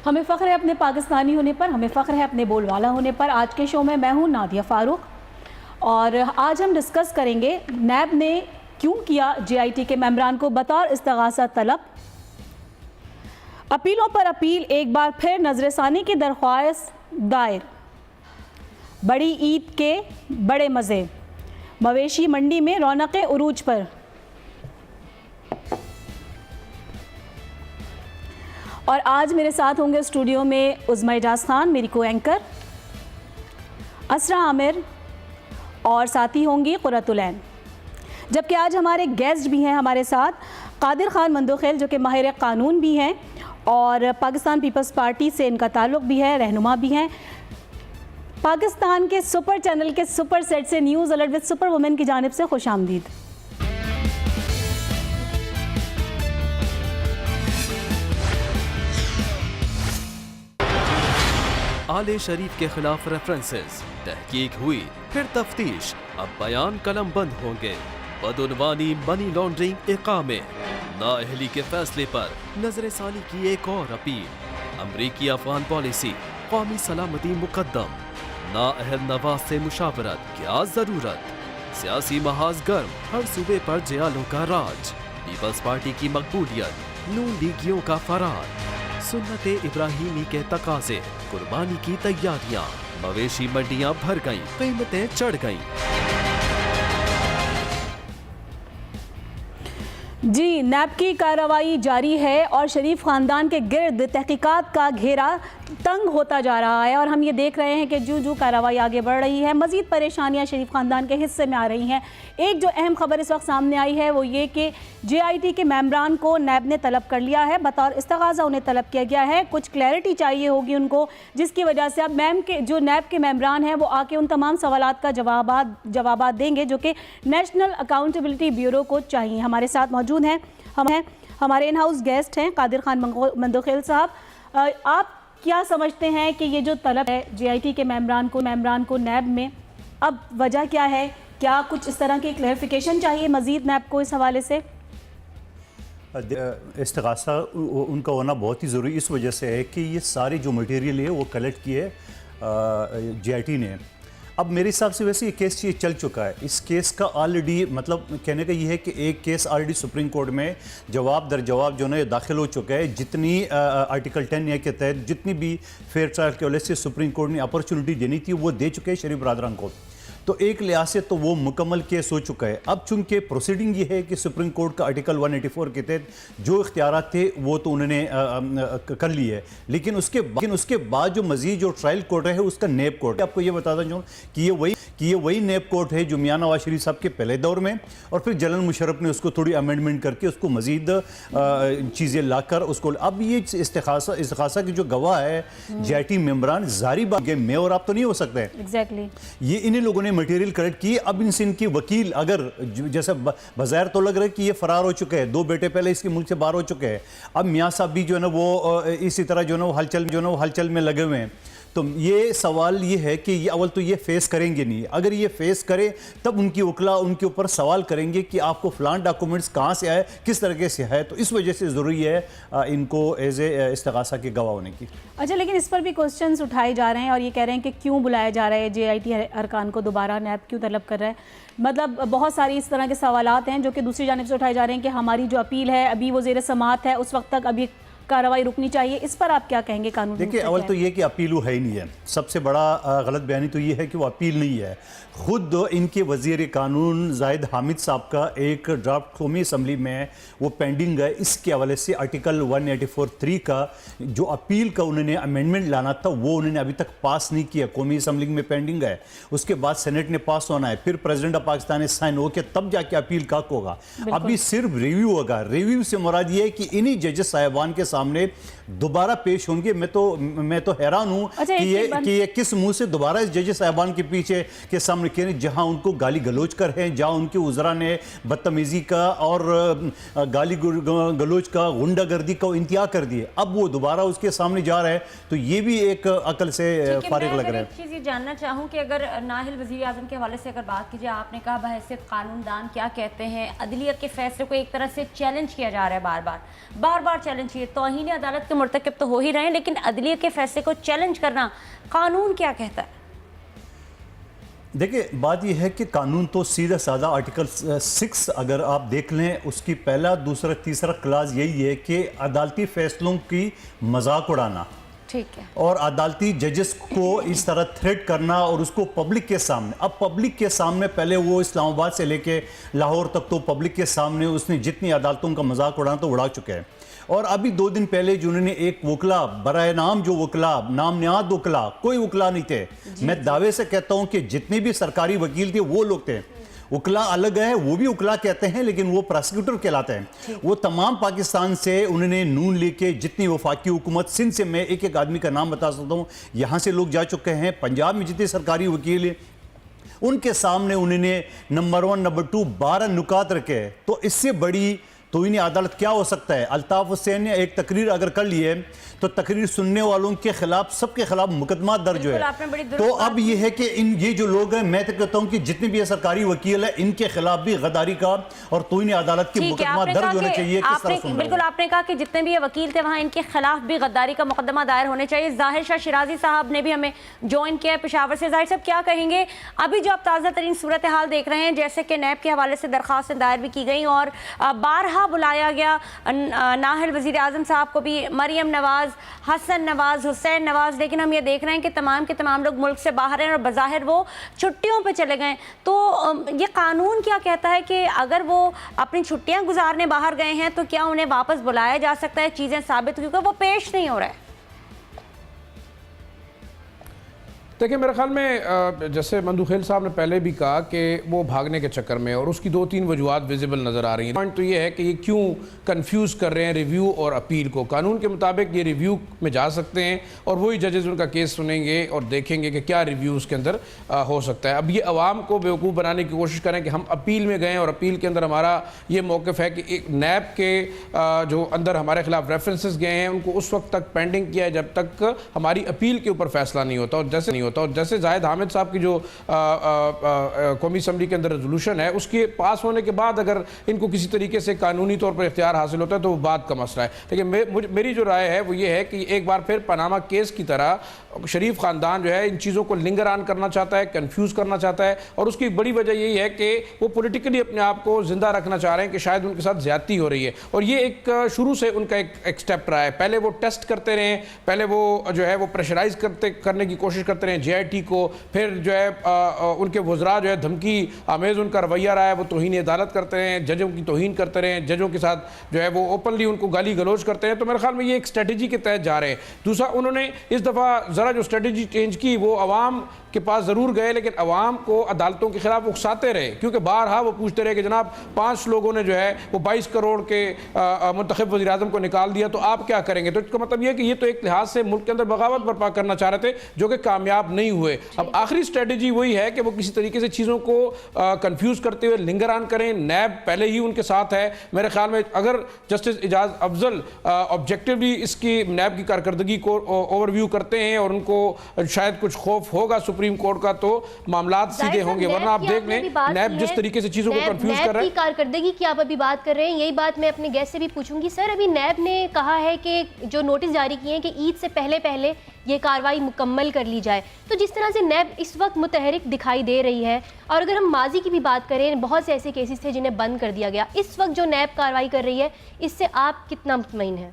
हमें फ़ख्र है अपने पाकिस्तानी होने पर, हमें फ़ख्र है अपने बोलवाला होने पर। आज के शो में मैं हूँ नादिया फ़ारूक और आज हम डिस्कस करेंगे नैब ने क्यों किया JIT के मेंबरान को बतौर इस्तग़ासा तलब, अपीलों पर अपील, एक बार फिर नज़रसानी की दरख्वास्त दायर, बड़ी ईद के बड़े मज़े, मवेशी मंडी में रौनक़े उरूज पर। और आज मेरे साथ होंगे स्टूडियो में उज़्मा एजाज़ खान, मेरी को एंकर, असरा आमिर और साथी होंगी क़ुर्रतुल ऐन। जबकि आज हमारे गेस्ट भी हैं हमारे साथ, कादिर खान मंदोखेल जो कि माहिर क़ानून भी हैं और पाकिस्तान पीपल्स पार्टी से इनका ताल्लुक़ भी है, रहनुमा भी हैं। पाकिस्तान के सुपर चैनल के सुपर सेट से news alert with super women की जानिब से खुश आमदीद। आले शरीफ के खिलाफ रेफरेंसेस, तहकीक हुई फिर तफ्तीश, अब बयान कलम बंद होंगे। बदउनवानी मनी लॉन्ड्रिंग इकामे, नाअहली के फैसले पर नजरसानी की एक और अपील। अमरीकी अफगान पॉलिसी, कौमी सलामती मुकद्दम, नाअहल नवाज से मुशावरत क्या जरूरत। सियासी महाज गर्म, हर सूबे पर जयालों का राज। पीपल्स पार्टी की मकबूलियत, नून लीगियों का फरार। सुन्नत इब्राहिमी के तकाजे, कुर्बानी की तैयारियां। मवेशी मंडियां भर गईं, कीमतें चढ़ गईं। जी, नैब की कार्रवाई जारी है और शरीफ ख़ानदान के गिर्द तहकीकात का घेरा तंग होता जा रहा है और हम ये देख रहे हैं कि जो कार्रवाई आगे बढ़ रही है, मज़ीद परेशानियां शरीफ ख़ानदान के हिस्से में आ रही हैं। एक जो अहम खबर इस वक्त सामने आई है वो ये कि JIT के मेंबरान को नैब ने तलब कर लिया है, बतौर इस्तग़ाज़ा उन्हें तलब किया गया है। कुछ क्लैरिटी चाहिए होगी उनको, जिसकी वजह से अब जो नैब के मेंबरान हैं वो आके उन तमाम सवालात का जवाब देंगे जो कि नेशनल अकाउंटेबिलिटी ब्यूरो को चाहिए। हमारे साथ मौजूद हैं हमारे इन हाउस गेस्ट हैं कादिर खान मंदोखेल साहब। आप क्या समझते हैं कि ये जो तलब है JIT के मेंबरान को नैब में, अब वजह क्या है? क्या कुछ इस तरह की क्लैरिफिकेशन चाहिए मज़ीद नैब को इस हवाले से? इस्तग़ासा उनका होना बहुत ही ज़रूरी इस वजह से है कि ये सारी जो मटेरियल है वो कलेक्ट किए JIT ने। अब मेरे हिसाब से वैसे ये केस ये चल चुका है। इस केस का ऑलरेडी मतलब कहने का ये है कि एक केस ऑलरेडी सुप्रीम कोर्ट में जवाब दर जवाब जो है दाखिल हो चुका है। जितनी आर्टिकल 10 के तहत जितनी भी फेयर ट्रायल के वजह से सुप्रीम कोर्ट ने अपॉर्चुनिटी देनी थी वो दे चुके हैं शरीफ बरादरान को, तो एक लिहाज से तो वो मुकम्मल केस हो चुका है। अब चूंकि प्रोसीडिंग ये है कि सुप्रीम कोर्ट का आर्टिकल 184 के तहत जो इख्तियारात थे वो तो उन्होंने कर लिए है, लेकिन उसके बाद जो मजीद जो ट्रायल कोर्ट है उसका नैब कोर्ट। आपको ये बताता चाहूँ कि ये वही नैब कोर्ट है जो मियां नवाज शरीफ साहब के पहले दौर में, और फिर जनरल मुशर्रफ ने उसको थोड़ी अमेंडमेंट करके उसको मजीद चीज़ें लाकर उसको, अब ये इस्तग़ासा की जो गवाह है JIT मेंबरान, जारी बात मैं और आप तो नहीं हो सकते। एग्जैक्टली ये इन्हीं लोगों ने मटेरियल कलेक्ट की। अब इनसे इनकी वकील अगर जैसे बाज़ाहिर तो लग रहा है कि ये फरार हो चुके हैं, 2 बेटे पहले इसके मुल्क से बाहर हो चुके हैं। अब मियाँ साहब भी जो है ना वो इसी तरह जो है ना वो हलचल में लगे हुए हैं। तो ये सवाल ये है कि ये अव्वल तो ये फेस करेंगे नहीं। अगर ये फेस करें तब उनकी वकला उनके ऊपर सवाल करेंगे कि आपको फलान डॉक्यूमेंट्स कहाँ से आए, किस तरीके से है। तो इस वजह से ज़रूरी है इनको एज ए इस्तग़ासा के गवाह होने की। अच्छा, लेकिन इस पर भी क्वेश्चंस उठाए जा रहे हैं और ये कह रहे हैं कि क्यों बुलाया जा रहा है JIT अरकान को दोबारा, नैब क्यों तलब कर रहा है। मतलब बहुत सारी इस तरह के सवालात हैं जो कि दूसरी जानिब से उठाए जा रहे हैं कि हमारी जो अपील है अभी वो ज़ेर समाअत है, उस वक्त तक अभी कार्रवाई रुकनी चाहिए। इस पर आप क्या कहेंगे कानून? देखिए, अव्वल तो ये कि अपील है ही नहीं है। सबसे बड़ा गलत बयानी तो ये है कि वो अपील नहीं है। खुद इनके वज़ीर कानून जाहिद हामिद साहब का एक ड्राफ्ट कौमी असम्बली में वो पेंडिंग है। इसके हवाले से आर्टिकल 184(3) का जो अपील का उन्होंने अमेंडमेंट लाना था वो उन्होंने अभी तक पास नहीं किया, कौमी असम्बली में पेंडिंग है। उसके बाद सेनेट ने पास होना है, फिर प्रेसिडेंट ऑफ पाकिस्तान ने साइन हो के तब जाके अपील का होगा। अभी सिर्फ रिव्यू होगा। रिव्यू से मुराद ये है कि इन्हीं जजेस साहिबान के सामने दोबारा पेश होंगे। मैं तो हैरान हूँ कि ये किस मुंह से दोबारा इस जजेस साहिबान के पीछे के सामने जहां उनको गाली गलोच कर हैं, जहां उनके उज़रा ने बदतमीजी का और गाली गलोच का, गुंडागर्दी का इंतहा कर दिए, अब वो दोबारा उसके सामने जा रहा है। तो ये भी एक अकल से फारिग लग रहा है। एक चीज़ ये जानना चाहूँ कि अगर नाहिल वज़ीर आज़म के हवाले से अगर बात कीजिए, आपने कहा बहैसियत कानूनदान क्या कहते हैं, अदलिया के फैसले को एक तरह से चैलेंज किया जा रहा है, बार बार चैलेंज किए। तो तौहीन अदालत के मुर्तकिब तो हो ही रहे हैं, लेकिन अदलिया के फैसले को चैलेंज करना कानून क्या कहता है? देखिए, बात यह है कि कानून तो सीधा साधा आर्टिकल 6 अगर आप देख लें, उसकी पहला, दूसरा, तीसरा क्लास यही है कि अदालती फैसलों की मजाक उड़ाना, ठीक है, और अदालती जजेस को इस तरह थ्रेट करना और उसको पब्लिक के सामने, अब पब्लिक के सामने, पहले वो इस्लामाबाद से लेके लाहौर तक तो पब्लिक के सामने उसने जितनी अदालतों का मजाक उड़ाना तो उड़ा चुके हैं। और अभी 2 दिन पहले जिन्होंने एक वकला, बराए नाम जो वकला, नाम नियाद वकला, कोई वकला नहीं थे, मैं दावे से कहता हूं कि जितने भी सरकारी वकील थे वो लोग थे। वकला अलग है, वो भी वकला कहते हैं लेकिन वो प्रोसिक्यूटर कहलाते हैं। वो तमाम पाकिस्तान से उन्होंने नून लेके जितनी वफाकी हुकूमत, सिंध से मैं एक एक आदमी का नाम बता सकता हूँ, यहाँ से लोग जा चुके हैं, पंजाब में जितने सरकारी वकील हैं उनके सामने उन्होंने नंबर 1, नंबर 2 12 नुकात रखे। तो इससे बड़ी तौहीन अदालत क्या हो सकता है? अल्ताफ हुसैन ने एक तकरीर अगर कर ली है तो तकरीर सुनने वालों के खिलाफ, सबके खिलाफ मुकदमा दर्ज है। तो अब ये है कि ये जो लोग हैं, मैं तो कहता हूं कि जितने भी सरकारी वकील है इनके खिलाफ भी गद्दारी का और तौहीन अदालत की मुकदमा दर्ज होना चाहिए। बिल्कुल, आपने कहा कि जितने भी ये वकील थे वहां इनके खिलाफ भी गद्दारी का मुकदमा दायर होने चाहिए। जाहिर शाह शिराजी साहब ने भी हमें ज्वाइन किया है पेशावर से। जाहिर साहब क्या कहेंगे, अभी जो आप ताज़ा तरीन सूरत हाल देख रहे हैं, जैसे कि नैब के हवाले से दरख्वास्त दायर भी की गई और बारहा बुलाया गया नाहल वज़ीर आज़म साहब को भी, मरियम नवाज़, हसन नवाज़, हुसैन नवाज़, लेकिन हम ये देख रहे हैं कि तमाम के तमाम लोग मुल्क से बाहर हैं और बज़ाहिर वो छुट्टियों पे चले गए। तो ये कानून क्या कहता है कि अगर वो अपनी छुट्टियां गुजारने बाहर गए हैं तो क्या उन्हें वापस बुलाया जा सकता है, चीज़ें साबित, क्योंकि वो पेश नहीं हो रहा है? देखिए, मेरे ख्याल में जैसे मंदुखेल साहब ने पहले भी कहा कि वो भागने के चक्कर में, और उसकी 2-3 वजूहत विजिबल नज़र आ रही हैं। पॉइंट तो ये है कि ये क्यों कंफ्यूज कर रहे हैं रिव्यू और अपील को। कानून के मुताबिक ये रिव्यू में जा सकते हैं और वही जजेस उनका केस सुनेंगे और देखेंगे कि क्या रिव्यू उसके अंदर हो सकता है। अब ये अवाम को बेवकूफ़ बनाने की कोशिश करें कि हम अपील में गए और अपील के अंदर हमारा ये मौक़िफ़ है कि एक नैब के जो अंदर हमारे खिलाफ रेफरेंसेस गए हैं उनको उस वक्त तक पेंडिंग किया है जब तक हमारी अपील के ऊपर फैसला नहीं होता। और जैसे नहीं होता, और जैसे जाहिद हामिद साहब की जो कौमी असम्बली के अंदर रेजोल्यूशन है उसके पास होने के बाद अगर इनको किसी तरीके से कानूनी तौर पर इख्तियार हासिल होता है तो वो बात का मसला है। लेकिन मेरी जो राय है वो ये है कि एक बार फिर पनामा केस की तरह शरीफ ख़ानदान जो है इन चीज़ों को लिंगर ऑन करना चाहता है, कंफ्यूज करना चाहता है, और उसकी बड़ी वजह यही है कि वो पॉलिटिकली अपने आप को जिंदा रखना चाह रहे हैं कि शायद उनके साथ ज्यादती हो रही है। और ये एक शुरू से उनका एक स्टेप रहा है। पहले वो टेस्ट करते रहे, पहले वो जो है वो प्रेशराइज करने की कोशिश करते रहे JIT को, फिर जो है उनके वज़रा जो है धमकी आमेज़ उनका रवैया रहा है, वो तौहीन अदालत करते हैं, जजों की तौहीन करते रहे, जजों के साथ जो है वो ओपनली उनको गाली गलौज करते हैं। तो मेरे ख्याल में ये एक स्ट्रेटजी के तहत जा रहे हैं। दूसरा, उन्होंने इस दफ़ा ज़रा जो स्ट्रेटजी चेंज की वो अवाम के पास ज़रूर गए, लेकिन अवाम को अदालतों के खिलाफ उकसाते रहे, क्योंकि बारहा वो पूछते रहे कि जनाब 5 लोगों ने जो है वो 22 करोड़ के मुंतखब वज़ीर आज़म को निकाल दिया, तो आप क्या करेंगे? तो इसका मतलब ये है कि ये तो एक लिहाज से मुल्क के अंदर बगावत बर्पा करना चाह रहे थे जो कि कामयाब नहीं हुए। अब आखिरी स्ट्रेटजी वही है कि वो किसी तरीके से चीज़ों को कन्फ्यूज़ करते हुए लिंगर ऑन करें। नैब पहले ही उनके साथ है। मेरे ख्याल में अगर जस्टिस एजाज अफजल ऑब्जेक्टिवली इसकी नैब की कारकर्दगी को ओवरव्यू करते हैं और उनको शायद कुछ खौफ होगा सुप्रीम कोर्ट का, तो मामलात सीधे होंगे। वरना आप देख लें नैब जिस तरीके से चीजों को कंफ्यूज कर रहा है। कारकर्दगी की आप अभी बात कर रहे हैं, यही बात मैं अपने गेस्ट से भी पूछूंगी। सर, अभी नैब ने कहा है कि जो नोटिस जारी किए हैं कि ईद से पहले पहले ये कार्रवाई मुकम्मल कर ली जाए। तो जिस तरह से नैब इस वक्त मुतहरिक दिखाई दे रही है, और अगर हम माजी की भी बात करें, बहुत से ऐसे केसेस थे जिन्हें बंद कर दिया गया, इस वक्त जो नैब कार्रवाई कर रही है इससे आप कितना मुतमईन हैं?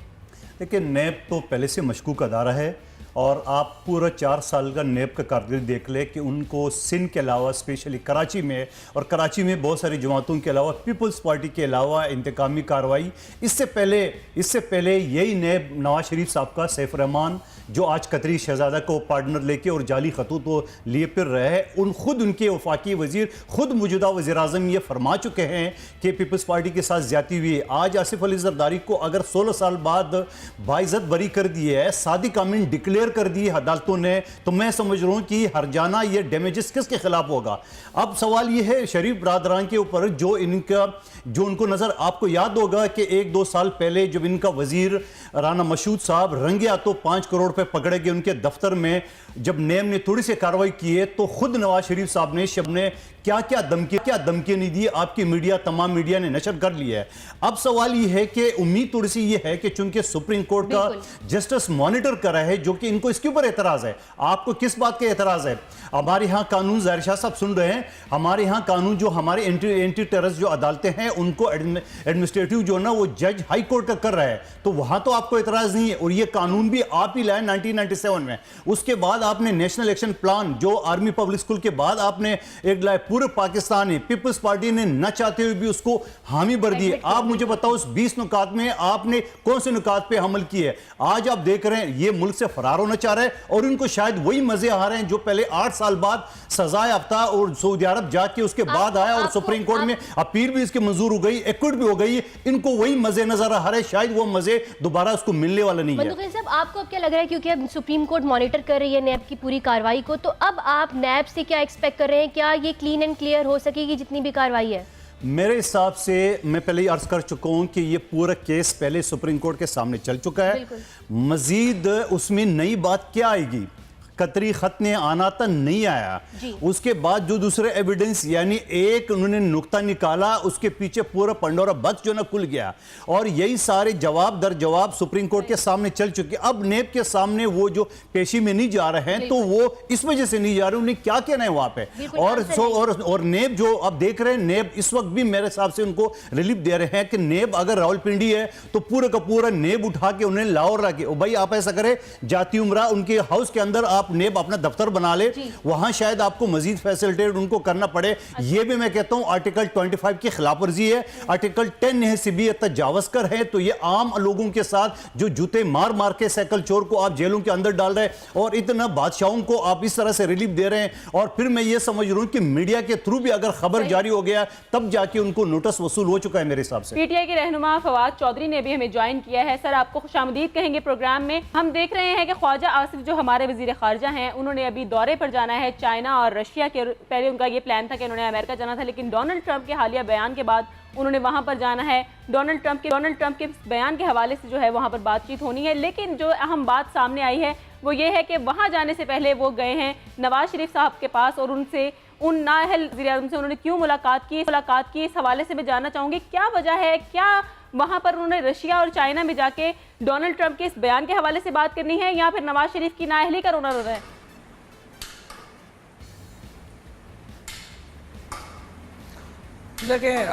देखिए, नैब तो पहले से मशकूक अदारा है और आप पूरा 4 साल का नैब का कारकर्दगी देख ले कि उनको सिंध के अलावा स्पेशली कराची में, और कराची में बहुत सारी जमातों के अलावा पीपल्स पार्टी के अलावा इंतकामी कार्रवाई, इससे पहले यही नैब नवाज शरीफ साहब का सैफ रहमान जो आज कतरी शहजादा को पार्टनर लेके और जाली खतूत तो लिए फिर रहे हैं, खुद उनके वफाकी वजीर, खुद मौजूदा वज़ीर आज़म ये फरमा चुके हैं कि पीपल्स पार्टी के साथ ज्यादती हुई है। आज आसिफ अली जरदारी को अगर 16 साल बाद बाइज्जत बरी कर दिए है, सादिक अमीन डिक्लेयर कर दी अदालतों ने, तो मैं समझ रहा हूँ कि हरजाना ये डैमेजेस किसके खिलाफ होगा। अब सवाल ये है शरीफ बरादरान के ऊपर जो उनको नज़र, आपको याद होगा कि 1-2 साल पहले जब इनका वजीर राना मशहूद साहब रंगे हाथों 5 करोड़ पे पकड़े गए उनके दफ्तर में, जब नैब ने थोड़ी सी कार्रवाई की है तो खुद नवाज शरीफ साहब ने क्या क्या धमकी नहीं दी, आपकी मीडिया, तमाम मीडिया ने नशर कर लिया है। अब सवाल ये है कि उम्मीद थोड़ी सी ये है कि चूंकि सुप्रीम कोर्ट का जस्टिस मॉनिटर कर रहा है, जो कि इनको इसके ऊपर एतराज है। आपको किस बात का एतराज है? हमारे यहाँ कानून, ज़ाहिर शाह साहब सुन रहे हैं, हमारे यहाँ कानून जो हमारे एंटी टेररिस्ट जो अदालतें हैं उनको एडमिनिस्ट्रेटिव जो ना वो जज हाई कोर्ट का कर रहा है, तो वहां तो आपको एतराज नहीं है। और ये कानून भी आप ही लाए 1997 में। उसके बाद आपने नेशनल एक्शन प्लान जो आर्मी पब्लिक स्कूल के बाद आपने एक लाए, पूरे पाकिस्तान में पीपल्स पार्टी ने न चाहते हुए भी उसको हामी भर दी। आप मुझे बताओ उस 20 नुकात में आपने कौन से नुकात पे अमल किए है? आज आप देख रहे हैं ये मुल्क से फरार होना चाह रहा है और इनको शायद वही मजे आ रहे हैं जो पहले 8 साल बाद सजा याफ्ता और सऊदी अरब जाके उसके बाद आया और सुप्रीम कोर्ट में अपील भी इसकी मंजूर हो गई, एक्विट भी हो गई। इनको वही मजे नजर आ रहे हैं, शायद वो मजे दोबारा उसको मिलने वाला नहीं है। मंदुखेल साहब, आपको अब क्या लग रहा है, क्योंकि अब सुप्रीम कोर्ट मॉनिटर कर रही है नैब की पूरी कार्रवाई को, तो अब आप नैब से क्या एक्सपेक्ट कर रहे हैं? क्या ये क्लीन एंड क्लियर हो सकेगी जितनी भी कार्रवाई है? मेरे हिसाब से मैं पहले ही अर्ज कर चुका हूं कि ये पूरा केस पहले सुप्रीम कोर्ट के सामने चल चुका है। मजीद उसमें नई बात क्या आएगी? कतरी खत ने आना तो नहीं आया। उसके बाद जो दूसरे एविडेंस, यानी एक उन्होंने नुक्ता निकाला, उसके पीछे पूरा पंडोरा बक्स जो ना खुल गया और यही सारे जवाब दर जवाब सुप्रीम कोर्ट के सामने चल चुके। अब नेब के सामने वो जो पेशी में नहीं जा रहे हैं, तो वो इस वजह से नहीं जा रहे, उन्हें क्या कहना है वहां पे। और नेब जो अब देख रहे हैं, नेब इस वक्त भी मेरे हिसाब से उनको रिलीफ दे रहे हैं कि नेब अगर रावलपिंडी है तो पूरा का पूरा नेब उठा के उन्हें लाहौर रखे। भाई आप ऐसा करें, जाती उमरा उनके हाउस के अंदर आप नेब अपना दफ्तर बना ले, वहां शायद आपको मजीद फैसिलिटेट उनको करना पड़े। ये भी मैं कहता हूं आर्टिकल 25 की खिलाफवर्जी है। आर्टिकल 10 है सिबियत तजावज़कर है, तो ये आम लोगों के साथ जो जूते मार मार के साइकिल चोर को आप जेलों के अंदर डाल रहे हैं और इतना बादशाहों को आप इस तरह से रिलीफ दे रहे हैं। और फिर मैं ये समझ रहा हूं कि मीडिया के थ्रू भी अगर खबर जारी हो गया तब जाके उनको नोटिस वसूल हो चुका है मेरे हिसाब से। पीटीआई के रहनुमा फवाद चौधरी ने भी हमें ज्वाइन किया है। सर, आपको खुशामदीद कहेंगे प्रोग्राम में। हम देख रहे हैं कि ख्वाजा आसिफ जो हमारे वजीर खारजा हैं, उन्होंने अभी दौरे पर जाना है चाइना और रशिया के। पहले उनका ये प्लान था कि उन्होंने अमेरिका जाना था, लेकिन डोनाल्ड ट्रंप के हालिया बयान के बाद उन्होंने वहां पर जाना है। डोनाल्ड ट्रंप के बयान के हवाले से जो है वहां पर बातचीत होनी है। लेकिन जो अहम बात सामने आई है वो ये है कि वहां जाने से पहले वो गए हैं नवाज शरीफ साहब के पास और उनसे, उन नाअहल वज़ीर-ए-आज़म से उन्होंने क्यों मुलाकात की। इस हवाले से मैं जानना चाहूँगी क्या वजह है, क्या वहाँ पर उन्होंने रशिया और चाइना में जाके डोनाल्ड ट्रंप के इस बयान के हवाले से बात करनी है या फिर नवाज शरीफ की नाअहली का रोना रो रहा है? देखें,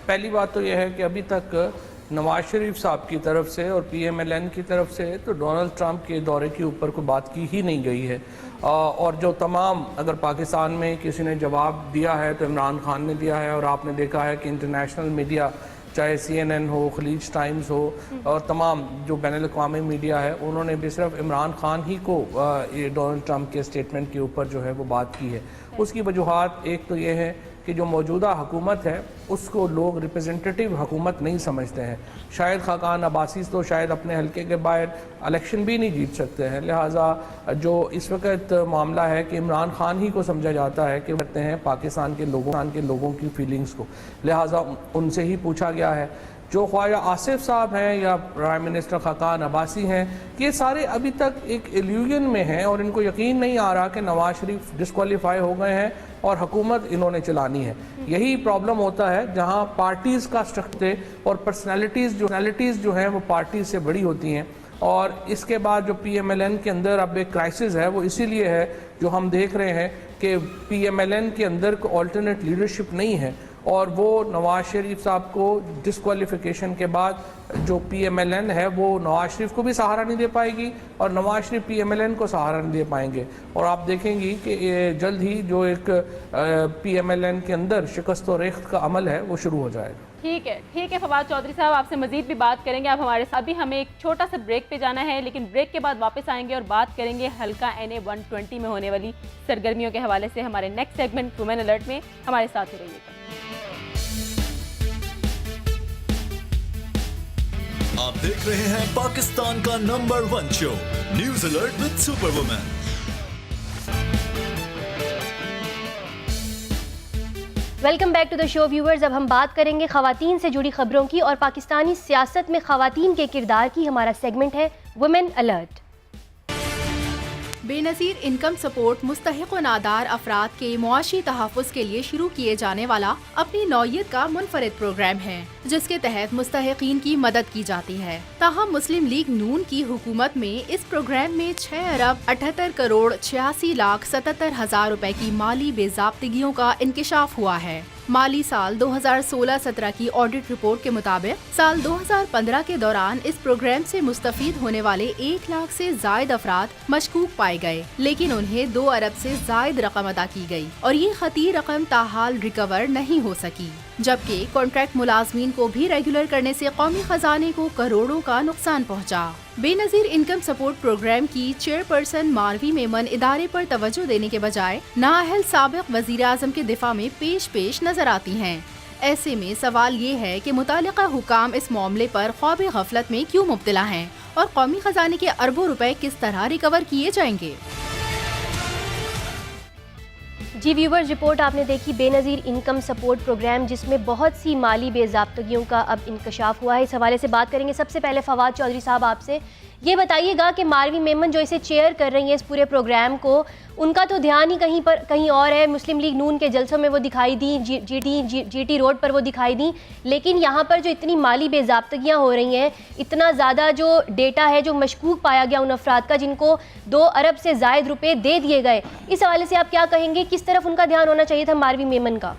पहली बात तो यह है कि अभी तक नवाज शरीफ साहब की तरफ से और PMLN की तरफ से तो डोनाल्ड ट्रंप के दौरे के ऊपर कोई बात की ही नहीं गई है। और जो तमाम, अगर पाकिस्तान में किसी ने जवाब दिया है तो इमरान खान ने दिया है। और आपने देखा है कि इंटरनेशनल मीडिया, चाहे CNN हो, खलीज टाइम्स हो और तमाम जो बैनुल-अक़वामी मीडिया है, उन्होंने भी सिर्फ इमरान खान ही को डोनाल्ड ट्रंप के स्टेटमेंट के ऊपर जो है वो बात की है। उसकी वजूहात एक तो ये है कि जो मौजूदा हुकूमत है उसको लोग रिप्रेजेंटेटिव हुकूमत नहीं समझते हैं। शायद खाकान अब्बासी तो शायद अपने हल्के के बाहर इलेक्शन भी नहीं जीत सकते हैं, लिहाजा जो इस वक्त मामला है कि इमरान खान ही को समझा जाता है कि करते हैं पाकिस्तान के लोगों की फीलिंग्स को, लिहाजा उनसे ही पूछा गया है। जो ख्वाजा आसिफ साहब हैं या प्राइम मिनिस्टर खाकान अब्बासी हैं, ये सारे अभी तक एक इल्यूजन में हैं और इनको यकीन नहीं आ रहा कि नवाज शरीफ डिस्क्वालीफाई हो गए हैं और हुकूमत इन्होंने चलानी है। यही प्रॉब्लम होता है जहां पार्टीज़ का स्ट्रक्चर और पर्सनैलिटीज़ जो हैं वो पार्टीज से बड़ी होती हैं। और इसके बाद जो PMLN के अंदर अब एक क्राइसिस है वो इसीलिए है जो हम देख रहे हैं कि PMLN के अंदर कोई ऑल्टरनेट लीडरशिप नहीं है और वो नवाज शरीफ साहब को डिस्क्वालिफिकेशन के बाद जो PMLN है वो नवाज शरीफ को भी सहारा नहीं दे पाएगी और नवाज शरीफ PMLN को सहारा नहीं दे पाएंगे। और आप देखेंगी कि जल्द ही जो एक PMLN के अंदर शिकस्त और रेख्त का अमल है वो शुरू हो जाएगा। ठीक है फवाद चौधरी साहब, आपसे मजीद भी बात करेंगे। आप हमारे साथ, अभी हमें एक छोटा सा ब्रेक पे जाना है, लेकिन ब्रेक के बाद वापस आएंगे और बात करेंगे हल्का NA 120 में होने वाली सरगर्मियों के हवाले से हमारे नेक्स्ट सेगमेंट वुमेन अलर्ट में। हमारे साथ ही रहिएगा। आप देख रहे हैं पाकिस्तान का number 1 show news alert with super women. Welcome back to the show viewers. अब हम बात करेंगे खवातीन से जुड़ी खबरों की और पाकिस्तानी सियासत में खवातीन के किरदार की। हमारा सेगमेंट है women alert. Benazir income support मुस्तहिक़ व नादार अफराद के मुआशी तहफ़्फ़ुज़ के लिए शुरू किए जाने वाला अपनी नौइयत का मुनफरिद प्रोग्राम है, जिसके तहत मुस्तहिक़ीन की मदद की जाती है। ताहम मुस्लिम लीग नून की हुकूमत में इस प्रोग्राम में 6 अरब 78 करोड़ 86 लाख 77 हजार रुपए की माली बेज़ाब्तिगियों का इंकिशाफ हुआ है। माली साल 2016-17 की ऑडिट रिपोर्ट के मुताबिक साल 2015 के दौरान इस प्रोग्राम से मुस्तफीद होने वाले 1 लाख से जायद अफराद मशकूक पाए गए, लेकिन उन्हें 2 अरब से जायद रकम अदा की गई और ये खती रकम ताहाल रिकवर नहीं हो सकी। जबकि कॉन्ट्रैक्ट मुलाजमीन को भी रेगुलर करने से कौमी खजाने को करोड़ों का नुकसान पहुँचा। बेनज़ीर इनकम सपोर्ट प्रोग्राम की चेयरपर्सन मारवी मेमन इदारे पर तवज्जो देने के बजाय नाअहल साबिक वज़ीर आज़म के दिफा में पेश नजर आती हैं। ऐसे में सवाल ये है कि मुतालिका हुकाम इस मामले पर ख्वाब गफलत में क्यों मुब्तला हैं और कौमी खजाने के अरबों रुपए किस तरह रिकवर किए जाएंगे। जी व्यूवर्स, रिपोर्ट आपने देखी बेनज़ीर इनकम सपोर्ट प्रोग्राम, जिसमें बहुत सी माली बेज़ाब्तगियों का अब इंकशाफ हुआ है। इस हवाले से बात करेंगे। सबसे पहले फवाद चौधरी साहब, आपसे ये बताइएगा कि मारवी मेमन जो इसे चेयर कर रही हैं इस पूरे प्रोग्राम को, उनका तो ध्यान ही कहीं और है। मुस्लिम लीग नून के जलसों में वो दिखाई दी, जीटी रोड पर वो दिखाई दी, लेकिन यहाँ पर जो इतनी माली बेज़ाब्तगियाँ हो रही हैं, इतना ज़्यादा जो डेटा है जो मशकूक पाया गया उन अफराद का जिनको 2 अरब से ज़ायद रुपए दे दिए गए, इस हवाले से आप क्या कहेंगे? किस तरफ उनका ध्यान होना चाहिए था मारवी मेमन का?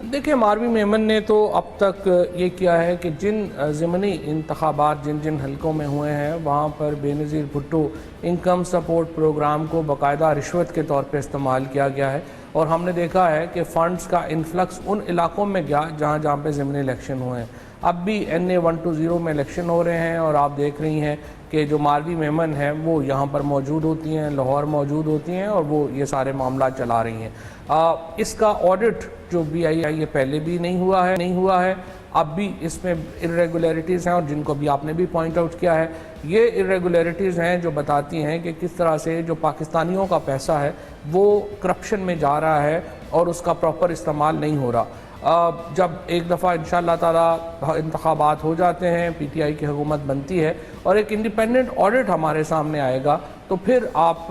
देखिए, मारवी मेमन ने तो अब तक ये किया है कि जिन ज़िमनी इंतखाबात जिन हलकों में हुए हैं वहाँ पर Benazir Bhutto income support programme को बाकायदा रिश्वत के तौर पे इस्तेमाल किया गया है और हमने देखा है कि फ़ंड्स का इन्फ्लक्स उन इलाकों में गया जहाँ पे ज़िमनी इलेक्शन हुए हैं। अब भी NA 120 में इलेक्शन हो रहे हैं और आप देख रही हैं कि जो मारवी मेमन है वो यहाँ पर मौजूद होती हैं, लाहौर मौजूद होती हैं और वो ये सारे मामला चला रही हैं। इसका ऑडिट जो BII ये पहले भी नहीं हुआ है, अब भी इसमें इर्रेगुलरिटीज़ हैं और जिनको भी आपने भी पॉइंट आउट किया है, ये इर्रेगुलरिटीज़ हैं जो बताती हैं कि किस तरह से जो पाकिस्तानियों का पैसा है वो करप्शन में जा रहा है और उसका प्रॉपर इस्तेमाल नहीं हो रहा। जब एक दफ़ा इंशाअल्लाह ताला इंतखाबात हो जाते हैं, PTI की हुकूमत बनती है और एक इंडिपेंडेंट ऑडिट हमारे सामने आएगा, तो फिर आप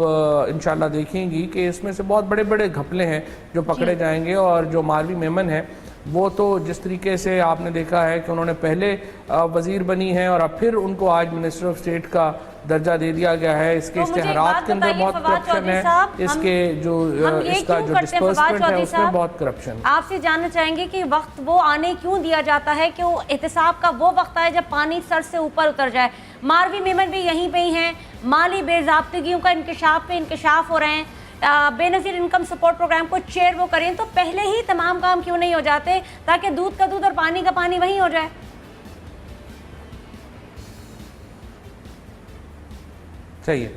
इंशाअल्लाह देखेंगी कि इसमें से बहुत बड़े बड़े घपले हैं जो पकड़े जाएंगे। और जो मारवी मेमन है वो तो जिस तरीके से आपने देखा है कि उन्होंने पहले वज़ीर बनी है और अब फिर उनको आज मिनिस्टर ऑफ स्टेट का दर्जा दे दिया गया है। इसके इश्तेहारात के अंदर बहुत करप्शन है, इसके जो इसका जो डिस्बर्समेंट है उसमें बहुत करप्शन। आपसे जानना चाहेंगे कि वक्त वो आने क्यों दिया जाता है कि वो एहतसाब का वो वक्त आए जब पानी सर से ऊपर उतर जाए। मारवी मेमन भी यहीं पे ही हैं, माली बेज़ाब्तिगियों का इंकशाफ हो रहे हैं। बेनज़ीर इनकम सपोर्ट प्रोग्राम को चेयर वो करें तो पहले ही तमाम काम क्यों नहीं हो जाते ताकि दूध का दूध और पानी का पानी वहीं हो जाए। सही है,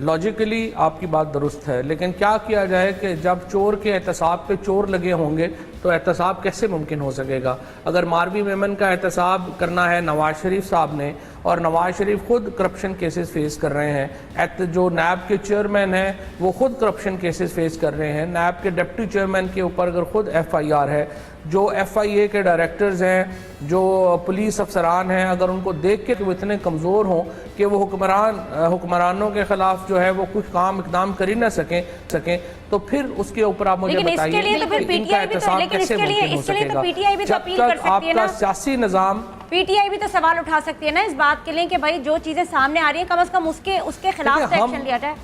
लॉजिकली आपकी बात दुरुस्त है, लेकिन क्या किया जाए कि जब चोर के एहतसाब पे चोर लगे होंगे तो एहतसाब कैसे मुमकिन हो सकेगा। अगर मारवी मेमन का एहतसाब करना है नवाज शरीफ साहब ने और नवाज शरीफ खुद करप्शन केसेस फेस कर रहे हैं, जो नैब के चेयरमैन हैं वो खुद करप्शन केसेस फेस कर रहे हैं, नैब के डिप्टी चेयरमैन के ऊपर अगर खुद FIR है, जो FIA के डायरेक्टर्स हैं, जो पुलिस अफसरान हैं, अगर उनको देख के वो इतने कमज़ोर हों कि वो हुक्मरानों के ख़िलाफ़ जो है वो कुछ काम इकदाम कर ही ना सकें तो फिर उसके ऊपर आप मुझे बताइए कि इनका एहतसाब कैसे मुमकिन हो सकेगा। जब तक आपका सियासी निज़ाम PTI भी तो सवाल उठा सकती है ना इस बात के लिए कि भाई जो चीज़ें सामने आ रही हैं कम से कम उसके खिलाफ एक्शन लिया जाए।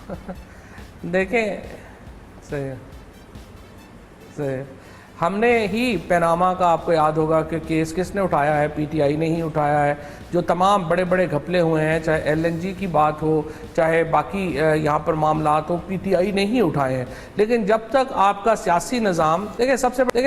देखें, सही हमने ही पैनामा का आपको याद होगा कि केस किसने उठाया है, PTI ने ही उठाया है। जो तमाम बड़े बड़े घपले हुए हैं, चाहे LNG की बात हो, चाहे बाकी यहाँ पर मामलात हो, PTI ने ही उठाए हैं। लेकिन जब तक आपका सियासी निज़ाम देखिए,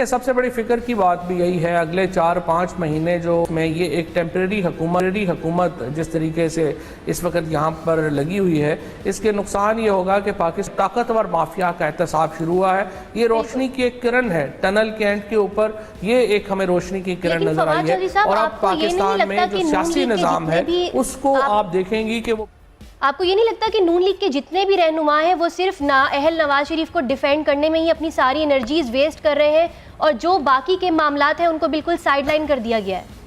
सबसे बड़ी फ़िक्र की बात भी यही है, अगले 4-5 महीने जो में ये एक टेम्परेरी हुकूमत जिस तरीके से इस वक्त यहाँ पर लगी हुई है, इसके नुकसान ये होगा कि पाकिस्तान ताकतवर माफिया का एहतसाब शुरू हुआ है। ये रोशनी की एक किरण है, टनल के एंड के ऊपर ये एक हमें रोशनी की किरण नजर आई है। और अब पाकिस्तान में जो सियासी निज़ाम है उसको आप देखेंगी कि वो, आपको ये नहीं लगता कि नून लीग के जितने भी रहनुमा हैं वो सिर्फ नाअहल नवाज शरीफ को डिफेंड करने में ही अपनी सारी एनर्जीज वेस्ट कर रहे हैं और जो बाकी के मामलात हैं उनको बिल्कुल साइडलाइन कर दिया गया है?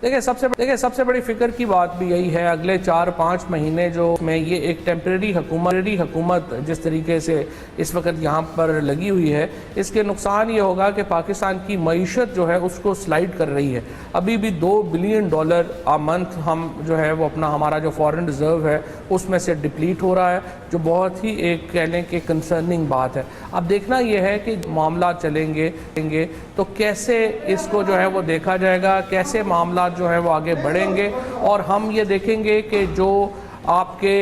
देखिए सबसे बड़ी फिक्र की बात भी यही है, अगले 4-5 महीने जो में ये एक टेम्परेरी हुकूमत जिस तरीके से इस वक्त यहाँ पर लगी हुई है, इसके नुकसान ये होगा कि पाकिस्तान की मईशत जो है उसको स्लाइड कर रही है। अभी भी $2 बिलियन आ मंथ हम जो है वो हमारा जो फॉरेन रिजर्व है उसमें से डिप्लीट हो रहा है, जो बहुत ही एक कह लें कि कंसर्निंग बात है। अब देखना यह है कि मामला चलेंगे तो कैसे इसको जो है वो देखा जाएगा, कैसे मामला जो है वो आगे बढ़ेंगे, और हम ये देखेंगे कि जो आपके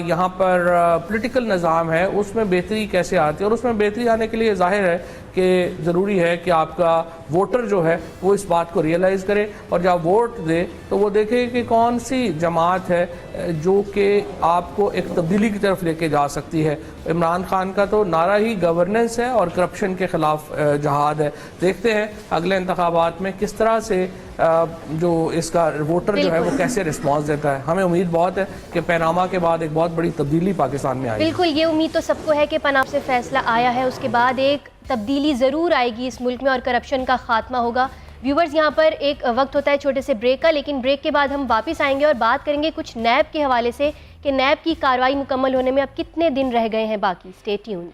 यहाँ पर पॉलिटिकल निज़ाम है उसमें बेहतरी कैसे आती है। और उसमें बेहतरी आने के लिए जाहिर है कि ज़रूरी है कि आपका वोटर जो है वो इस बात को रियलाइज़ करे, और जब वोट दे तो वो देखे कि कौन सी जमात है जो कि आपको एक तब्दीली की तरफ लेके जा सकती है। इमरान खान का तो नारा ही गवर्नेंस है और करप्शन के ख़िलाफ़ जहाद है। देखते हैं अगले इंतखाबात में किस तरह से जो इसका वोटर जो है वो कैसे रिस्पॉन्स देता है। हमें उम्मीद बहुत है कि पैनामा के बाद एक बहुत बड़ी तब्दीली पाकिस्तान में आएगी। बिल्कुल, ये उम्मीद तो सबको है कि पनामा से फैसला आया है, उसके बाद एक तब्दीली ज़रूर आएगी इस मुल्क में और करप्शन का खात्मा होगा। व्यूवर्स, यहाँ पर एक वक्त होता है छोटे से ब्रेक का, लेकिन ब्रेक के बाद हम वापस आएंगे और बात करेंगे कुछ नैब के हवाले से कि नैब की कार्रवाई मुकम्मल होने में अब कितने दिन रह गए हैं बाकी। Stay tuned.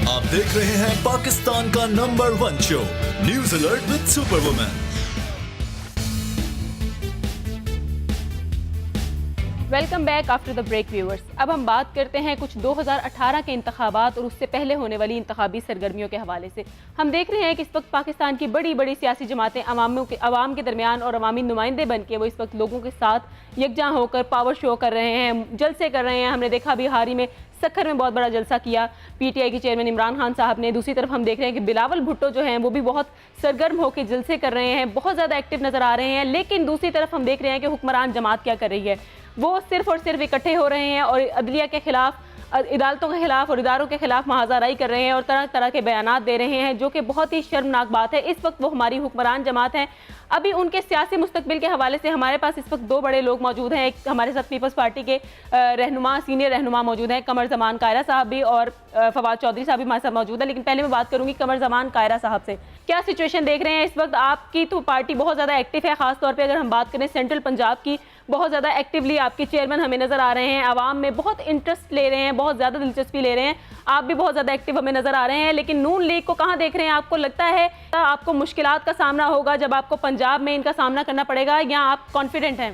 आप देख रहे हैं पाकिस्तान का number 1 show news alert with superwoman. Welcome back after the break viewers. अब हम बात करते हैं कुछ 2018 के इंतखाबात और उससे पहले होने वाली इंतखाबी सरगर्मियों के हवाले से। हम देख रहे हैं कि इस वक्त पाकिस्तान की बड़ी बड़ी सियासी जमातें अवाम के दरमियान और अवामी नुमाइंदे बन के वो इस वक्त लोगों के साथ यकजा होकर पावर शो कर रहे हैं, जलसे कर रहे हैं। हमने देखा अभी हाल ही में सक्खर में बहुत बड़ा जलसा किया पीटीआई के चेयरमैन इमरान खान साहब ने। दूसरी तरफ हम देख रहे हैं कि बिलावल भुट्टो जो हैं वो भी बहुत सरगर्म होकर जलसे कर रहे हैं, बहुत ज़्यादा एक्टिव नज़र आ रहे हैं। लेकिन दूसरी तरफ हम देख रहे हैं कि हुक्मरान जमात क्या कर रही है, वो सिर्फ और सिर्फ इकट्ठे हो रहे हैं और अदलिया के खिलाफ, अदालतों के खिलाफ और इदारों के खिलाफ महाजाराई कर रहे हैं और तरह तरह के बयानात दे रहे हैं, जो कि बहुत ही शर्मनाक बात है। इस वक्त वो हमारी हुक्मरान जमात हैं। अभी उनके सियासी मुस्तकबिल के हवाले से हमारे पास इस वक्त दो बड़े लोग मौजूद हैं। एक हमारे साथ पीपल्स पार्टी के रहनुमा, सीनियर रहनुमा मौजूद हैं, कमर जमान कायरा साहब भी और फवाद चौधरी साहब भी हमारे साथ मौजूद है। लेकिन पहले मैं बात करूंगी कमर जमान कायरा साहब से। क्या सिचुएशन देख रहे हैं इस वक्त? आपकी तो पार्टी बहुत ज़्यादा एक्टिव है, खासतौर पर अगर हम बात करें सेंट्रल पंजाब की, बहुत ज़्यादा एक्टिवली आपके चेयरमैन हमें नज़र आ रहे हैं, आवाम में बहुत इंटरेस्ट ले रहे हैं, बहुत ज़्यादा दिलचस्पी ले रहे हैं। आप भी बहुत ज़्यादा एक्टिव हमें नज़र आ रहे हैं। लेकिन नून लीग को कहाँ देख रहे हैं? आपको लगता है आपको मुश्किलात का सामना होगा जब आपको पंजाब में इनका सामना करना पड़ेगा, या आप कॉन्फिडेंट हैं?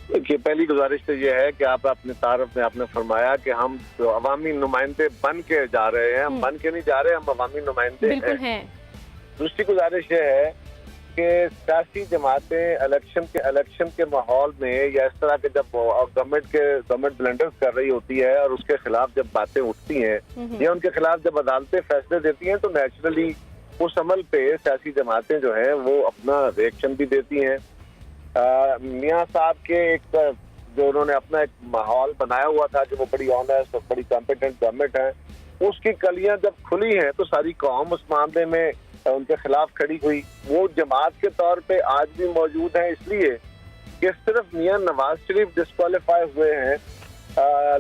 देखिए, पहली गुजारिश तो ये है कि आप अपने तारफ में आपने फरमाया कि हम तो अवामी नुमाइंदे बन के जा रहे हैं। हम बन के नहीं जा रहे, हम अवामी नुमाइंदे हैं। दूसरी गुजारिश ये है कि सियासी जमातें इलेक्शन के माहौल में या इस तरह के जब गवर्नमेंट ब्लेंडर्स कर रही होती है और उसके खिलाफ जब बातें उठती हैं या उनके खिलाफ जब अदालतें फैसले देती हैं, तो नेचुरली उस अमल पे सियासी जमातें जो हैं वो अपना रिएक्शन भी देती हैं। मियां साहब के एक जो उन्होंने अपना एक माहौल बनाया हुआ था कि वो बड़ी ऑनेस्ट और बड़ी कॉम्पिटेंट गवर्नमेंट है, उसकी कलियां जब खुली हैं तो सारी कौम उस मामले में उनके खिलाफ खड़ी हुई। वो जमात के तौर पे आज भी मौजूद हैं, इसलिए कि सिर्फ मियां नवाज शरीफ डिस्क्वालीफाई हुए हैं,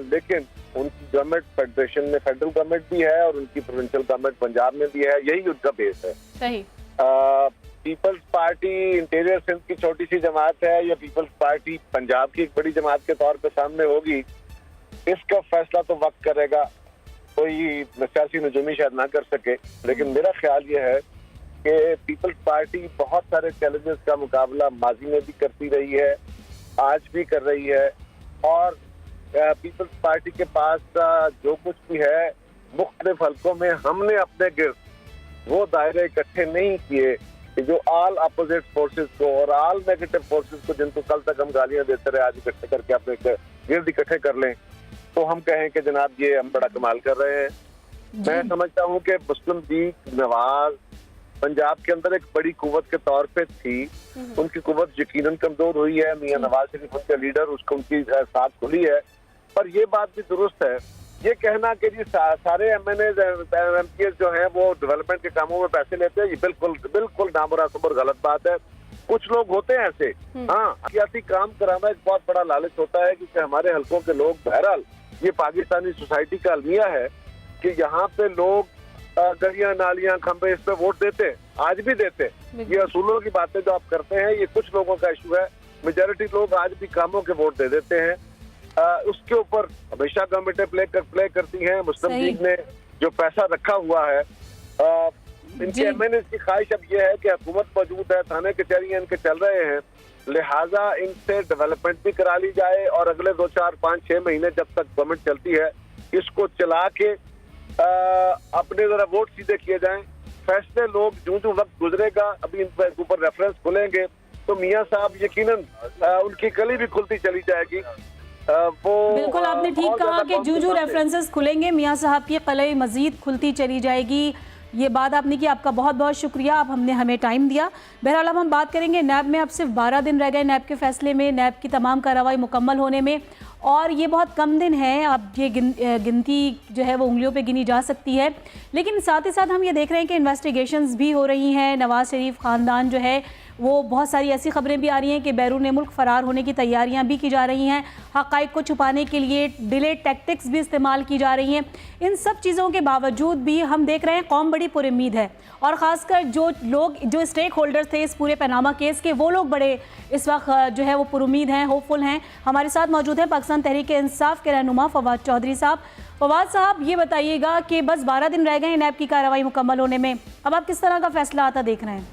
लेकिन उनकी गवर्नमेंट फेडरेशन में फेडरल गवर्नमेंट भी है और उनकी प्रोविंशियल गवर्नमेंट पंजाब में भी है, यही उनका बेस है। सही। पीपल्स पार्टी इंटीरियर सिंध की छोटी सी जमात है या पीपल्स पार्टी पंजाब की एक बड़ी जमात के तौर पे सामने होगी, इसका फैसला तो वक्त करेगा, कोई सियासी नजूमी शायद ना कर सके। लेकिन मेरा ख्याल ये है कि पीपल्स पार्टी बहुत सारे चैलेंजेस का मुकाबला माजी में भी करती रही है, आज भी कर रही है, और पीपल्स पार्टी के पास जो कुछ भी है मुख्तलिफ हलकों में हमने अपने गिर्द वो दायरे इकट्ठे नहीं किए कि जो ऑल अपोजिट फोर्सेस को और ऑल नेगेटिव फोर्सेस को, जिनको कल तक हम गालियां देते रहे, आज इकट्ठे करके अपने गिर्द इकट्ठे कर लें तो हम कहें कि जनाब ये हम बड़ा कमाल कर रहे हैं। मैं समझता हूँ कि मुस्लिम लीग नवाज पंजाब के अंदर एक बड़ी कुव्वत के तौर पे थी, उनकी कुव्वत यकीनन कमजोर हुई है। मियां नवाज शरीफ उनके लीडर, उसको उनकी साथ खुली है। पर ये बात भी दुरुस्त है, ये कहना कि जी सारे एमपीएस जो हैं वो डेवलपमेंट के कामों में पैसे लेते हैं, ये बिल्कुल नामुनासिब और गलत बात है। कुछ लोग होते हैं ऐसे, हाँ, सियासी काम कराना एक बहुत बड़ा लालच होता है क्योंकि हमारे हलकों के लोग, बहरहाल ये पाकिस्तानी सोसाइटी का अलमिया है कि यहाँ पे लोग गलियां नालियां खंबे, इस पे वोट देते, आज भी देते। ये असूलों की बातें जो आप करते हैं, ये कुछ लोगों का इशू है। मेजॉरिटी लोग आज भी कामों के वोट दे देते हैं। उसके ऊपर हमेशा गवर्नमेंटें प्ले करती हैं। मुस्लिम लीग ने जो पैसा रखा हुआ है, इनके एमएनए की ख्वाहिश अब ये है कि हुकूमत मौजूद है, थाने कचहरियां इनके चल रहे हैं, लिहाजा इनसे डेवलपमेंट भी करा ली जाए और अगले 2, 4, 5, 6 महीने जब तक गवर्नमेंट चलती है, इसको चला के अपने जरा वोट सीधे किए जाएं। फैसले लोग जो वक्त गुजरेगा, अभी इन पर ऊपर रेफरेंस खुलेंगे तो मियां साहब यकीनन उनकी कली भी खुलती चली जाएगी। वो बिल्कुल आपने ठीक कहा कि जो रेफरेंसेस खुलेंगे मियां साहब की कलई मजीद खुलती चली जाएगी। ये बात आपने की, आपका बहुत बहुत शुक्रिया, आप हमने हमें टाइम दिया। बहरहाल अब हम बात करेंगे नैब में। अब सिर्फ 12 दिन रह गए नैब के फैसले में, नैब की तमाम कार्रवाई मुकम्मल होने में, और ये बहुत कम दिन हैं। अब ये गिनती जो है वो उंगलियों पे गिनी जा सकती है। लेकिन साथ ही साथ हम ये देख रहे हैं कि इन्वेस्टिगेशंस भी हो रही हैं। नवाज़ शरीफ ख़ानदान जो है वो, बहुत सारी ऐसी खबरें भी आ रही हैं कि बैरून मुल्क फ़रार होने की तैयारियां भी की जा रही हैं। हक़ाइक़ को छुपाने के लिए डिले टैक्टिक्स भी इस्तेमाल की जा रही हैं। इन सब चीज़ों के बावजूद भी हम देख रहे हैं कौम बड़ी पुरुम्मीद है, और ख़ासकर जो स्टेक होल्डर्स थे इस पूरे पनामा केस के, वो लोग बड़े इस वक्त जो है वो पुरुम्मीद हैं, होपफुल हैं। हमारे साथ मौजूद हैं पाकिस्तान तहरीक-ए-इंसाफ के रहनुमा फवाद चौधरी साहब। फवाद साहब, ये बताइएगा कि बस 12 दिन रह गए हैं नैब की कार्रवाई मुकम्मल होने में, अब आप किस तरह का फैसला आता देख रहे हैं?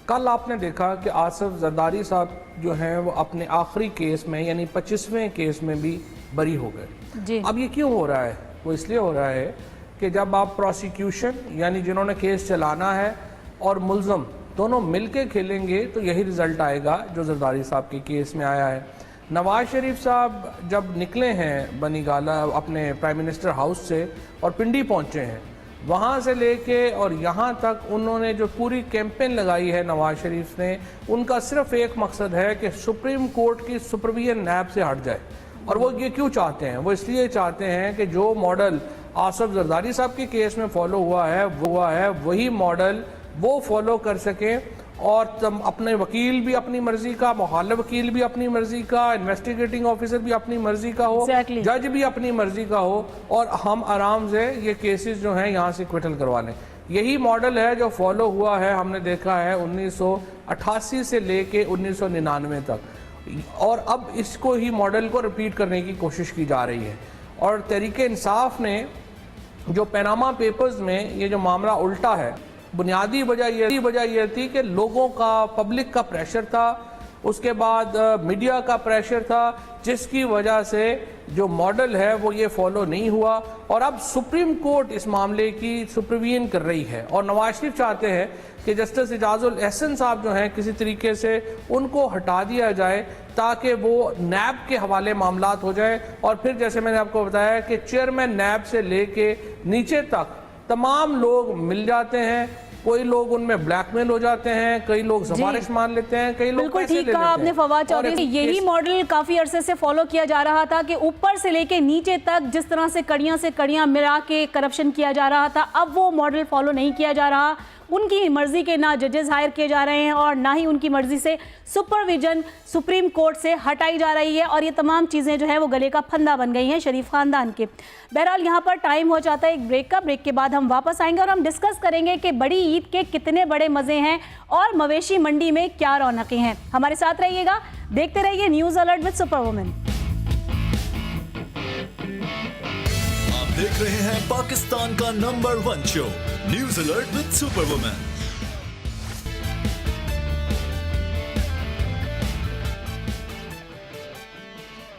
कल आपने देखा कि आसिफ जरदारी साहब जो हैं वो अपने आखिरी केस में यानी 25वें केस में भी बरी हो गए। अब ये क्यों हो रहा है? वो इसलिए हो रहा है कि जब आप प्रोसिक्यूशन यानी जिन्होंने केस चलाना है और मुल्ज़म दोनों मिलके खेलेंगे तो यही रिज़ल्ट आएगा जो जरदारी साहब के केस में आया है। नवाज शरीफ साहब जब निकले हैं बनी गाला अपने प्राइम मिनिस्टर हाउस से और पिंडी पहुँचे हैं, वहाँ से लेके और यहाँ तक उन्होंने जो पूरी कैंपेन लगाई है नवाज शरीफ ने, उनका सिर्फ एक मकसद है कि सुप्रीम कोर्ट की सुपरविजन नैब से हट जाए। और वो ये क्यों चाहते हैं? वो इसलिए चाहते हैं कि जो मॉडल आसिफ जरदारी साहब के केस में फॉलो हुआ है वही मॉडल वो फॉलो कर सकें, और अपने वकील भी अपनी मर्जी का, मुखालिफ वकील भी अपनी मर्जी का, इन्वेस्टिगेटिंग ऑफिसर भी अपनी मर्जी का हो, जज भी अपनी मर्जी का हो, और हम आराम से ये केसेस जो हैं यहाँ से क्विटल करवा लें। यही मॉडल है जो फॉलो हुआ है, हमने देखा है 1988 से लेके 1999 तक, और अब इसको ही मॉडल को रिपीट करने की कोशिश की जा रही है। और तहरीक इंसाफ ने जो पनामा पेपर्स में ये जो मामला उल्टा है, बुनियादी वजह यह थी कि लोगों का, पब्लिक का प्रेशर था, उसके बाद मीडिया का प्रेशर था, जिसकी वजह से जो मॉडल है वो ये फॉलो नहीं हुआ। और अब सुप्रीम कोर्ट इस मामले की सुपरविजन कर रही है, और नवाज शरीफ चाहते हैं कि जस्टिस इजाजुल एहसन साहब जो हैं किसी तरीके से उनको हटा दिया जाए ताकि वो नैब के हवाले मामलात हो जाए। और फिर जैसे मैंने आपको बताया कि चेयरमैन नैब से लेके नीचे तक तमाम लोग मिल जाते हैं, कोई लोग उनमें ब्लैकमेल हो जाते हैं, कई लोग सिफारिश मान लेते हैं, कई लोग बिल्कुल ठीक कहा आपने फवाद चौधरी। यही मॉडल काफी अरसे से फॉलो किया जा रहा था कि ऊपर से लेके नीचे तक जिस तरह से कड़ियां मिला के करप्शन किया जा रहा था, अब वो मॉडल फॉलो नहीं किया जा रहा। उनकी मर्जी के ना जजेस हायर किए जा रहे हैं और ना ही उनकी मर्जी से सुपरविजन सुप्रीम कोर्ट से हटाई जा रही है, और ये तमाम चीज़ें जो है वो गले का फंदा बन गई हैं शरीफ खानदान के। बहरहाल यहाँ पर टाइम हो जाता है एक ब्रेक का। ब्रेक के बाद हम वापस आएंगे और हम डिस्कस करेंगे कि बड़ी ईद के कितने बड़े मज़े हैं और मवेशी मंडी में क्या रौनकें हैं। हमारे साथ रहिएगा, देखते रहिए news alert with super women. देख रहे हैं पाकिस्तान का number 1 show news alert with super women.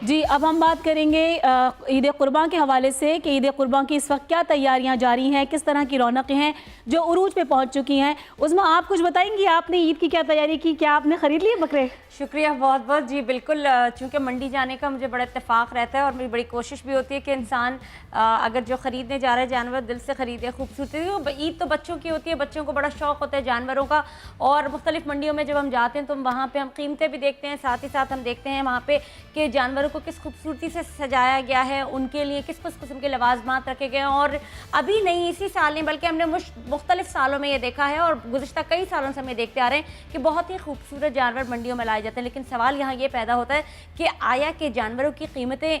जी, अब हम बात करेंगे ईद कुर्बान के हवाले से कि ईद कुर्बान की इस वक्त क्या तैयारियां जारी हैं, किस तरह की रौनकें हैं जो उरूज पे पहुंच चुकी हैं। उसमें आप कुछ बताएंगी, आपने ईद की क्या तैयारी की, क्या आपने खरीद लिए बकरे? शुक्रिया बहुत बहुत जी। बिल्कुल, चूँकि मंडी जाने का मुझे बड़ा इत्तेफाक रहता है और मेरी बड़ी कोशिश भी होती है कि इंसान अगर जो ख़रीदने जा रहा है जानवर दिल से ख़रीदे, खूबसूरती। ईद तो बच्चों की होती है, बच्चों को बड़ा शौक़ होता है जानवरों का, और मुख्तलिफ़ मंडियों में जब हम जाते हैं तो वहाँ पर हम कीमतें भी देखते हैं, साथ ही साथ हम देखते हैं वहाँ पर कि जानवरों को किस खूबसूरती से सजाया गया है, उनके लिए किस किस किस्म के लवाजमात रखे गए हैं। और अभी नहीं, इसी साल नहीं बल्कि हमने मुख्तलिफ सालों में ये देखा है और गुज़िश्ता कई सालों से हमें देखते आ रहे हैं कि बहुत ही खूबसूरत जानवर मंडियों में लाए जाते हैं, लेकिन सवाल यहाँ ये पैदा होता है कि आया कि जानवरों की कीमतें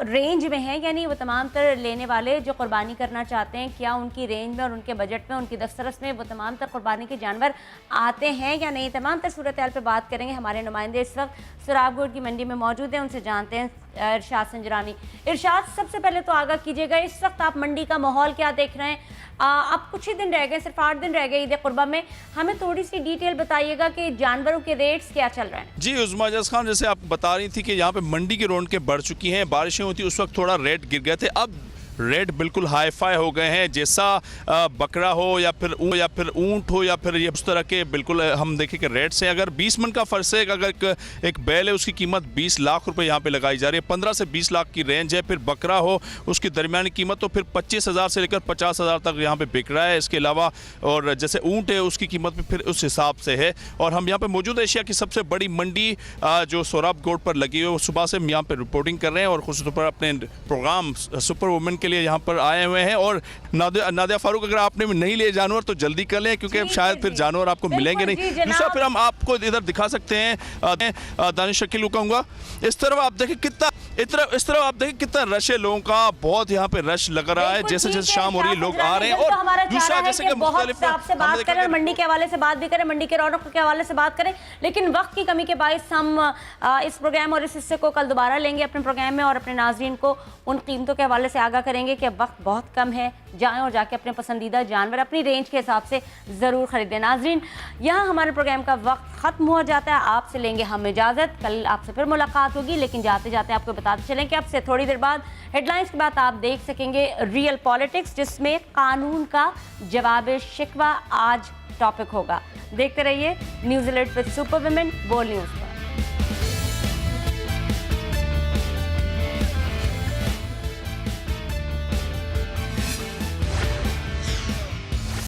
रेंज में हैं, यानी वो तमाम तर लेने वाले जो कुर्बानी करना चाहते हैं, क्या उनकी रेंज में और उनके बजट में, उनकी दस्तरस में वो तमाम तर कुर्बानी के जानवर आते हैं या नहीं। तमाम तर सूरत हाल पर बात करेंगे। हमारे नुमाइंदे इस वक्त सुराबगोड की मंडी में मौजूद हैं, उनसे जानते हैं। इरशाद संजरानी, इरशाद सबसे पहले तो आगाह कीजिएगा, इस वक्त आप मंडी का माहौल क्या देख रहे हैं? अब कुछ ही दिन रह गए, सिर्फ 8 दिन रह गए ईद कुर्बा में, हमें थोड़ी सी डिटेल बताइएगा कि जानवरों के रेट्स क्या चल रहे हैं। जी उज़्मा जज़ खान, जैसे आप बता रही थी कि यहाँ पे मंडी की रौनकें बढ़ चुकी हैं, बारिशें होती उस वक्त थोड़ा रेट गिर गए थे, अब रेट बिल्कुल हाई फाई हो गए हैं। जैसा बकरा हो या फिर ऊंट हो या फिर ये उस तरह के बिल्कुल हम देखें कि रेट से अगर 20 मन का फ़र्ज है, अगर एक बैल है उसकी कीमत 20 लाख रुपए यहाँ पे लगाई जा रही है, 15 से 20 लाख की रेंज है। फिर बकरा हो उसकी दरमियानी कीमत तो फिर 25,000 से लेकर 50,000 तक यहाँ पे बिक रहा है। इसके अलावा और जैसे ऊँट है उसकी कीमत भी फिर उस हिसाब से है। और हम यहाँ पे मौजूद एशिया की सबसे बड़ी मंडी जो सोराबगोड पर लगी हुई है, सुबह से हम यहाँ पर रिपोर्टिंग कर रहे हैं और खुद पर अपने प्रोग्राम सुपर वुमेन के लिए यहाँ पर आए हुए हैं। और नादिया फारूक, अगर आपने नहीं लिए जानवर तो जल्दी कर लें, क्योंकि शायद फिर जानवर आपको मिलेंगे नहीं। दूसरा फिर हम आपको इधर दिखा सकते हैं, दानिश शकील को कहूँगा, इस तरफ आप देखें कितना इस तरफ आप देखें कितना रश है लोगों का, बहुत यहाँ पे रश लग रहा है। जैसे जैसे शाम हो रही है लोग आ रहे हैं। और दूसरा जैसे कि मुख्तलिफ आपसे बात करें, मंडी के हवाले से बात भी करें, मंडी के रौनक के हवाले से बात करें, लेकिन वक्त की कमी के बायस हम इस प्रोग्राम और इस हिस्से को कल दोबारा लेंगे अपने प्रोग्राम में और अपने नाजरीन को उन कीमतों के हवाले से आगाह करेंगे कि वक्त बहुत कम है, जाएं और जाके अपने पसंदीदा जानवर अपनी रेंज के हिसाब से ज़रूर खरीदें। नाजरीन, यहाँ हमारे प्रोग्राम का वक्त ख़त्म हो जाता है, आपसे लेंगे हम इजाज़त। कल आपसे फिर मुलाकात होगी, लेकिन जाते जाते आपको बताते चलें कि अब से थोड़ी देर बाद हेडलाइंस के बाद आप देख सकेंगे रियल पॉलिटिक्स, जिसमें कानून का जवाब शिकवा आज टॉपिक होगा। देखते रहिए news alert with super women, बोल न्यूज़।